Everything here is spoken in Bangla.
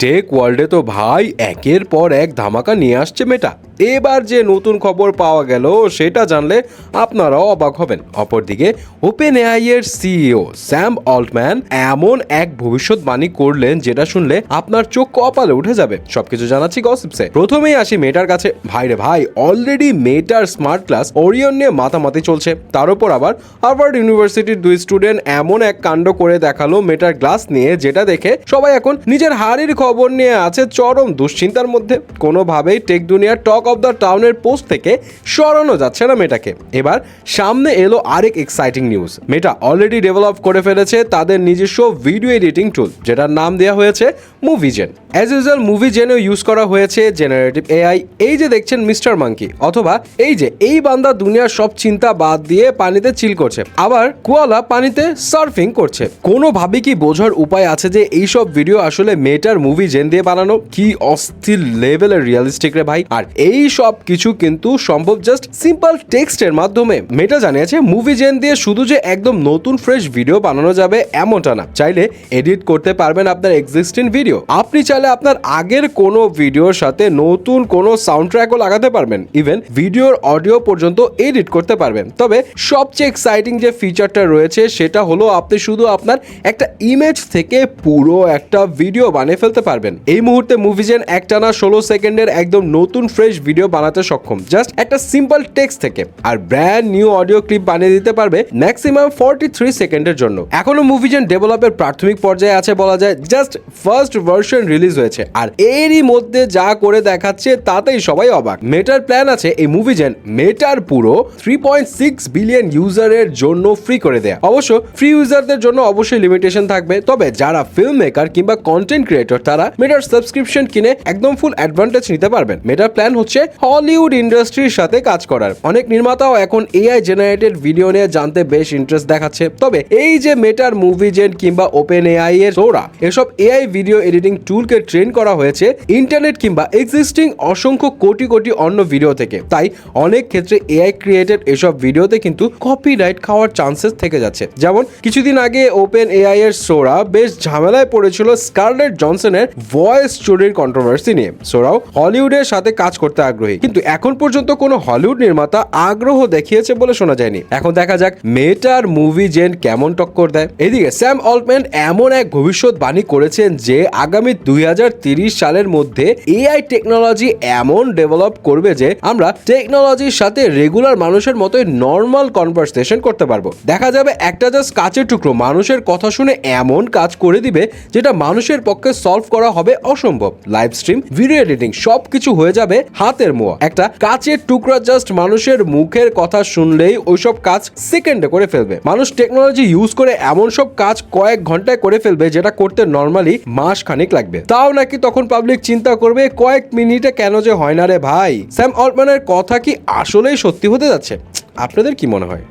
টেক ওয়ার্ল্ডে তো ভাই একের পর এক ধামাকা নিয়ে আসছে মেটা। এবার যে নতুন খবর পাওয়া গেল সেটা জানলে আপনারাও অবাক হবেন। অপরদিকে ওপেন এআই এর সিইও স্যাম অল্টম্যান এমন এক ভবিষ্যৎবাণী করলেন যেটা শুনলে আপনার চোখ কপালে উঠে যাবে। সবকিছু জানাচ্ছি গসিপসে। প্রথমেই আসি মেটার কাছে। ভাইরে ভাই, অলরেডি মেটার স্মার্ট ক্লাস ওরিয়ন নিয়ে মাতামাতি চলছে। তার উপর আবার হার্ভার্ড ইউনিভার্সিটির 2 স্টুডেন্ট এমন এক কাণ্ড করে দেখালো মেটার গ্লাস নিয়ে, যেটা দেখে সবাই এখন নিজের হাড়ির খবর নিয়ে আছে চরম দুশ্চিন্তার মধ্যে। কোনোভাবেই টেক দুনিয়ার টক অফ দ্য টাউনের পোস্ট থেকে সরানো যাচ্ছে না মেটাকে। এবার সামনে এলো আরেক এক্সাইটিং নিউজ। মেটা অলরেডি ডেভেলপ করে ফেলেছে তাদের নিজস্ব ভিডিও এডিটিং টুল, যেটার নাম দেওয়া হয়েছে মুভিজেন। অ্যাজ ইউজুয়াল মুভিজেনও ইউজ করা হয়েছে জেনারেটিভ এআই। এই যে দেখছেন মিস্টার মাঙ্কি, অথবা এই যে এই বান্দা দুনিয়ার সব চিন্তা বাদ দিয়ে পানিতে চিল করছে, আবার কোয়ালা পানিতে সার্ফিং করছে। কোনোভাবে কি বোঝার উপায় আছে যে এইসব ভিডিও আসলে মেটার মুভিজেন দিয়ে বানানো? কি অস্থির লেভেলের রিয়েলিস্টিক রে ভাই। আর এই সব কিছু কিন্তু সম্ভব জাস্ট সিম্পল টেক্সটের মাধ্যমে। মেটা জানিয়েছে মুভিজেন দিয়ে শুধু যে একদম নতুন ফ্রেশ ভিডিও বানানো যাবে এমনটা না, চাইলে এডিট করতে পারবেন আপনার এক্সিস্টিং ভিডিও। আপনি চাইলে আপনার আগের কোনো ভিডিওর সাথে নতুন কোনো সাউন্ড ট্র্যাকও লাগাতে পারবেন, ইভেন ভিডিওর অডিও পর্যন্ত এডিট করতে পারবেন। তবে সবচেয়ে এক্সাইটিং যে ফিচারটা রয়েছে সেটা হলো আপনি শুধু আপনার একটা ইমেজ থেকে পুরো একটা ভিডিও বানিয়ে ফেলতে পারবেন। এই মুহূর্তে মুভিজেন একটানা 16 সেকেন্ডের একদম নতুন ফ্রেশ ভিডিও বানাতে সক্ষম জাস্ট একটা সিম্পল টেক্সট থেকে, আর ব্র্যান্ড নিউ অডিও ক্লিপ বানিয়ে দিতে পারবে ম্যাক্সিমাম 43 সেকেন্ডের জন্য। এখনো মুভিজেন ডেভেলপের প্রাথমিক পর্যায়ে আছে বলা যায়, জাস্ট ফার্স্ট ভার্সন রিলিজ হয়েছে, আর এরই মধ্যে যা করে দেখাচ্ছে তাতেই সবাই অবাক। মেটার প্ল্যান আছে এই মুভিজেন মেটার পুরো 3.6 বিলিয়ন ইউজারের জন্য ফ্রি করে দেয়া। অবশ্য ফ্রি ইউজারদের জন্য অবশ্যই লিমিটেশন থাকবে, তবে যারা ফিল্ম মেকার কিংবা কন্টেন্ট ক্রিয়েটর তারা মেটার সাবস্ক্রিপশন কিনে একদম ফুল অ্যাডভান্টেজ নিতে পারবেন। মেটার প্ল্যান হচ্ছে হলিউড ইন্ডাস্ট্রির সাথে কাজ করার। অনেক নির্মাতাও এখন এআই জেনারেটেড ভিডিও নিয়ে জানতে বেশ ইন্টারেস্ট দেখাচ্ছে। তবে এই যে মেটার মুভিজেন কিংবা ওপেন এআই এর সোরা, এসব এআই ভিডিও এডিটিং টুলকে ট্রেন করা হয়েছে ইন্টারনেট কিংবা এক্সিস্টিং অসংখ্য কোটি কোটি অন্য ভিডিও থেকে। তাই অনেক ক্ষেত্রে এআই ক্রিয়েটেড এসব ভিডিওতে কিন্তু কপিরাইট খাওয়ার চান্সেস থেকে যাচ্ছে। যেমন কিছুদিন আগে ওপেন এআই এর সোরা বেশ ঝামেলায় পড়েছিল স্কারলেট জনসনের ভয়েস চুরির কন্ট্রোভার্সি নিয়ে। সোরাও হলিউডের সাথে কাজ করতে আগ্রহী, কিন্তু এখন পর্যন্ত কোনো হলিউড নির্মাতা আগ্রহ দেখিয়েছে বলে শোনা যায়নি। এখন দেখা যাক মেটার মুভিজেন কেমন টক্কর দেয়। এদিকে স্যাম অল্টম্যান এমন এক ভবিষ্যৎবাণী করেছেন যে আগামী 2030 সালের মধ্যে এআই টেকনোলজি এমন ডেভেলপ করবে যে আমরা টেকনোলজির সাথে রেগুলার মানুষের মতোই নর্মাল কনভারসেশন করতে পারবো। দেখা যাবে একটা জাস্ট কাচের টুকরো মানুষের কথা শুনে এমন কাজ করে দিবে যেটা মানুষের পক্ষে সলভ করা হবে অসম্ভব। লাইভ স্ট্রিম, ভিডিও এডিটিং সবকিছু হয়ে যাবে হাতের মোয়া। একটা কাচের টুকরা জাস্ট মানুষের মুখের কথা শুনলেই ওইসব কাজ সেকেন্ডে করে ফেলবে। মানুষ টেকনোলজি ইউজ করে এমন সব কাজ কয়েক ঘন্টায় করে ফেলবে যেটা করতে নর্মালি মাস খানিক লাগবে। তাও নাকি তখন পাবলিক চিন্তা করবে কয়েক মিনিটে কেন যে হয় না রে ভাই। স্যাম অল্টম্যানের কথা কি আসলেই সত্যি হতে যাচ্ছে? আপনাদের কি মনে হয়?